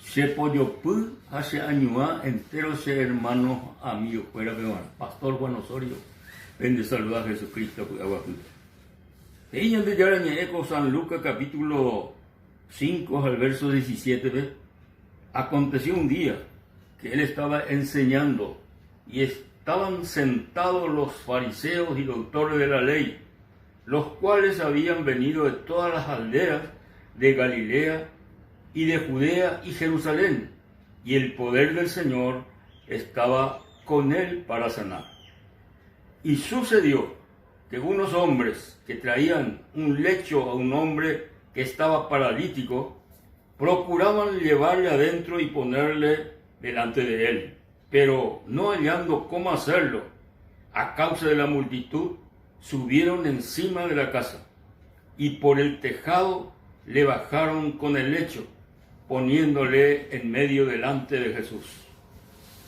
Se Poyopú hace años enteros hermanos amigos fuera de Pastor Juan Osorio, vende saludar a Jesucristo. Ella de Yaraña Eco San Lucas capítulo 5 al verso 17 ¿ve? Aconteció un día que él estaba enseñando y estaban sentados los fariseos y doctores de la ley, los cuales habían venido de todas las aldeas de Galilea y de Judea y Jerusalén, y el poder del Señor estaba con él para sanar. Y sucedió que unos hombres que traían un lecho a un hombre que estaba paralítico, procuraban llevarle adentro y ponerle delante de él, pero no hallando cómo hacerlo, a causa de la multitud, subieron encima de la casa, y por el tejado le bajaron con el lecho, poniéndole en medio delante de Jesús.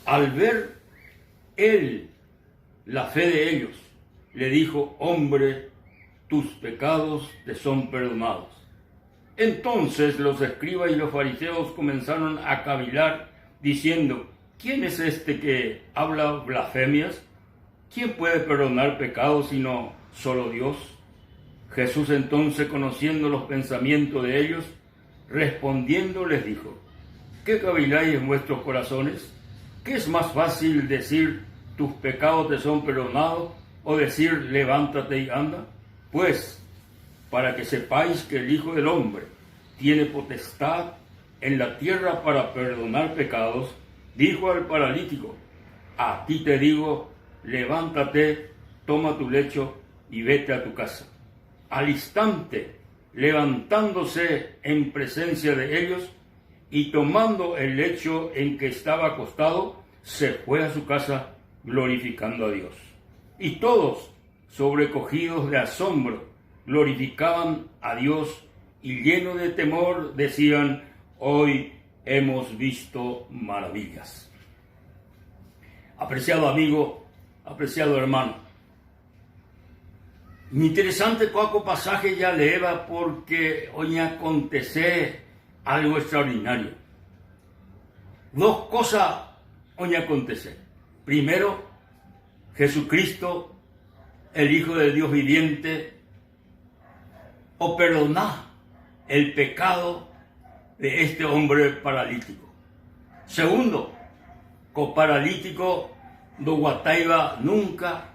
Al ver él la fe de ellos, le dijo: hombre, tus pecados te son perdonados. Entonces los escribas y los fariseos comenzaron a cavilar, diciendo: ¿quién es este que habla blasfemias? ¿Quién puede perdonar pecados sino solo Dios? Jesús entonces, conociendo los pensamientos de ellos, respondiendo les dijo: ¿qué caviláis en vuestros corazones? ¿Qué es más fácil decir: tus pecados te son perdonados, o decir: levántate y anda? Pues, para que sepáis que el Hijo del Hombre tiene potestad en la tierra para perdonar pecados, dijo al paralítico: a ti te digo, levántate, toma tu lecho y vete a tu casa. Al instante, levantándose en presencia de ellos y tomando el lecho en que estaba acostado, se fue a su casa glorificando a Dios. Y todos, sobrecogidos de asombro, glorificaban a Dios y llenos de temor decían: hoy hemos visto maravillas. Apreciado amigo, apreciado hermano, mi interesante cuaco pasaje ya leeva porque hoy acontece algo extraordinario. Dos cosas hoy acontece. Primero, Jesucristo, el Hijo de Dios viviente, o perdonar el pecado de este hombre paralítico. Segundo, coparalítico do guataiba nunca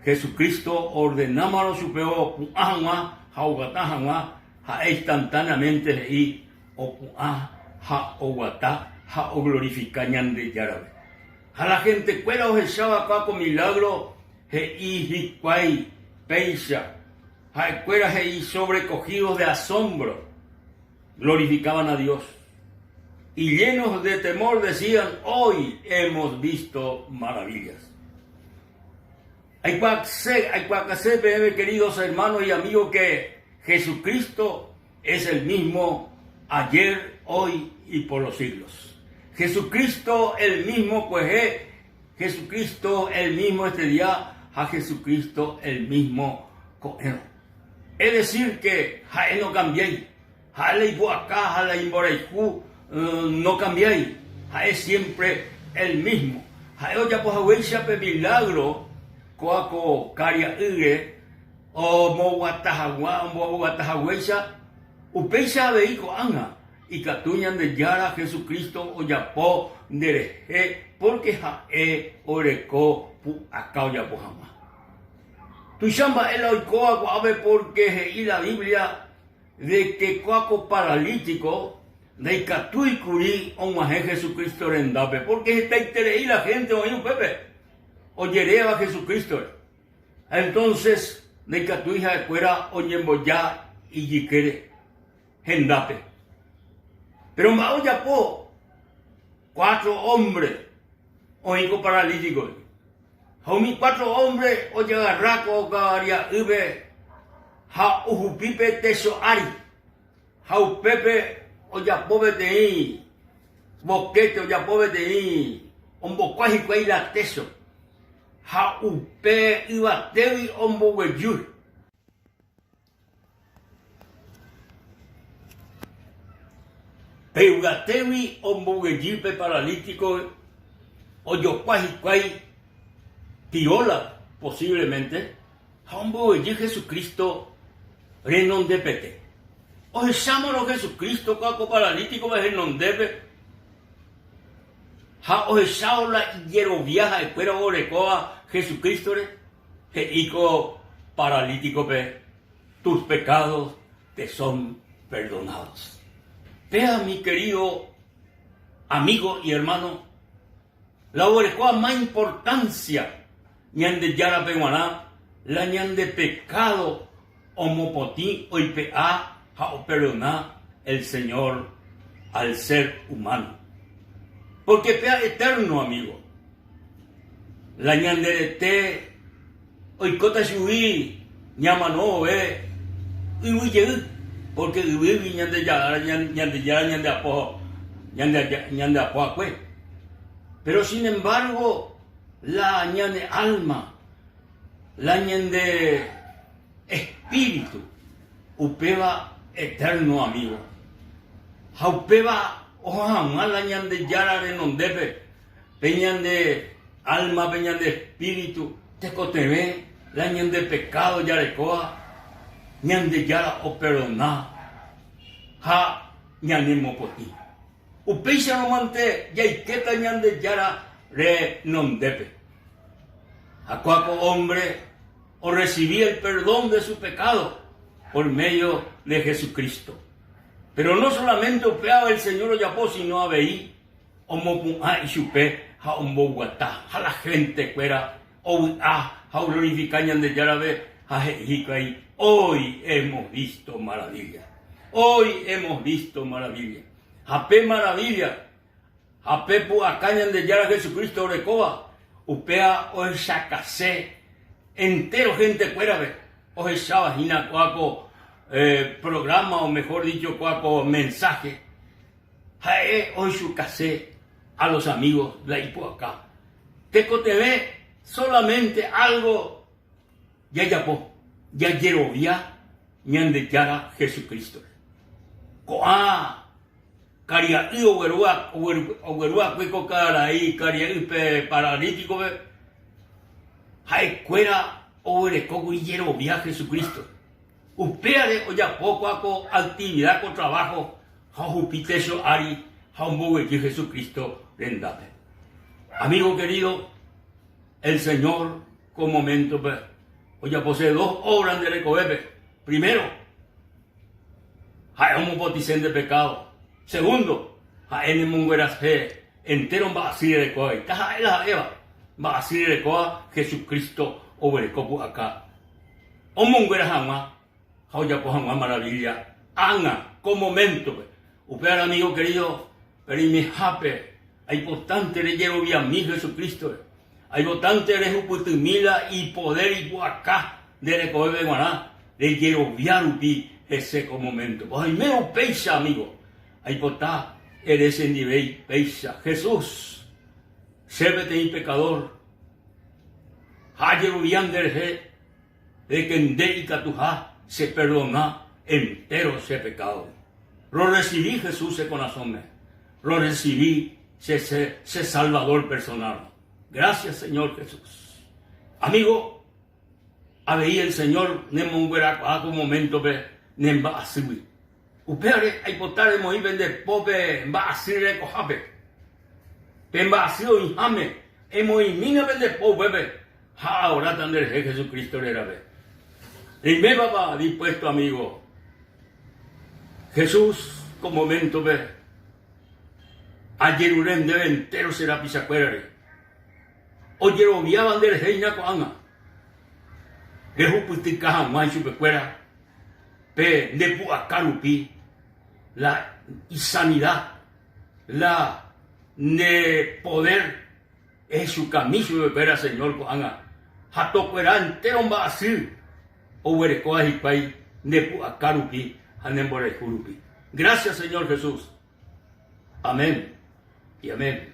Jesucristo ordenamos su peo instantáneamente y o glorificañan de yarabe. A la gente cuela o echaba acá con milagro y hiquay peisha a cueras y sobrecogidos de asombro glorificaban a Dios y llenos de temor decían: hoy hemos visto maravillas. Hay que hacer, queridos hermanos y amigos, que Jesucristo es el mismo ayer, hoy y por los siglos. Jesucristo el mismo, pues es Jesucristo el mismo este día, a Jesucristo el mismo coeno. Es decir, que Jaén no cambiáis, Jaén acá, Jaén no cambiáis, Jaén siempre el mismo. Jaén ya pues a milagro, coaco caria ire, o moguatajahuecha, upecha veico anga, y catuñan de yara Jesucristo o yapó dereje, porque jae oreco pu acá ya pojama. Tu chamba el oicoa guave porque y la Biblia de que coaco paralítico de catui curi o maje Jesucristo rendape, porque está y la gente o un pepe oyereba a Jesucristo. Entonces de catuija de fuera oyemboya y yiquere hendape. Pero mao ya po 4 hombres oigo paralíticos. Homi 4 hombres oye agarraco garia ube ha ujupipe teso ari ha upepe oya pobe de boquete oya pobe de ombocuaji cuela teso ha upe iba tevi ombogueyur. Peugatewi o Mugejipe paralítico o Yocuajicuay Tiola posiblemente. Hambogeji Jesucristo renon de pete. O echámonos Jesucristo cuaco paralítico ve renon debe. Ha o echáola hierro viaja espera orecoa Jesucristo re. Ico paralítico ve. Tus pecados te son perdonados. Vea, mi querido amigo y hermano, la orecoa más importancia ñande yara peguaná, la ñande pecado homopotín o IPA ha o perdoná el Señor al ser humano. Porque pea eterno, amigo. La ñande de te oikota shui ñama no ve y porque viví ñande ñande apo acue. Pero sin embargo, la ñande alma, la ñande espíritu, upeba eterno, amigo. Haupeba oja la ñande yara renondepe, peñande alma, peñande espíritu, te coteve, la ñande pecado yarecoa, ñande yara o perdoná, ha ñande mopoti. Upeisha romante, yaiketa ñande yara re nondepe. Acuaco hombre o recibí el perdón de su pecado por medio de Jesucristo. Pero no solamente opeaba el Señor Oyapó, sino a veí, o mopua y chupe, a un boguatá, a la gente fuera, o a glorificar ñande yarabe, a jejicay. Hoy hemos visto maravilla. Hoy hemos visto maravilla. Japé maravilla. Japé puacañan de yara Jesucristo orecoa. Upea o sacase. Entero gente fuera ve. O esa cuaco programa, o mejor dicho, cuaco mensaje. Jae o sacase a los amigos la ipuacá. Teco te ve solamente algo. Ya yapó. Ya yerovia ñande yara Jesucristo. Coa caria y oguerua cueco cara ahí caria y paralítico ve. Hay cuera oguereco y yerovia Jesucristo. Upea de oya poco aco actividad con trabajo. Jajupiteso ari jambogue Jesucristo rendape. Amigo querido, el Señor con momento ve. Oye, posee dos obras de recobepe. Primero, hay un boticén de pecado. Segundo, hay en mungueras entero va así de coa. Y taja la eva va así de coa Jesucristo obrecopo acá. O mungueras ama, oye, pues ama maravilla. Anga, con momento. Upea, amigo querido, pero y mi jape, hay importante le llevo vía mi Jesucristo. Hay votante de Juputumila y poder y guacá de recoger de guaná, de yeroviarupi ese como momento. Ay, meo peisa, amigo. Hay potá, eres en nivel peisa. Jesús, sérvete y pecador. Ha yerovian de que en dedica tu ha se perdona entero ese pecado. Lo recibí Jesús se conazome. Lo recibí se salvador personal. Gracias, Señor Jesús. Amigo, había el Señor, nemonguera, a un momento, nemba así. Upere, hay potare, moí, vende, pope, va así, recojape. Pemba así, o jame, emoí, mina, vende, pope, ha, ahora tan de Jesucristo, era, ve. Y me va dispuesto, amigo. Jesús, con momento, ve. Ayer un entero será pisacuere. Oye, lo viaban del reina coanga. Dejo putica jamás su pecuera. Pe de puacarupi. La sanidad. La de poder. Es su camino de pecuera, señor coanga. Jato cuera entero va a ser. O huerecoa y pay. De puacarupi. Anemborecurupi. Gracias, Señor Jesús. Amén y amén.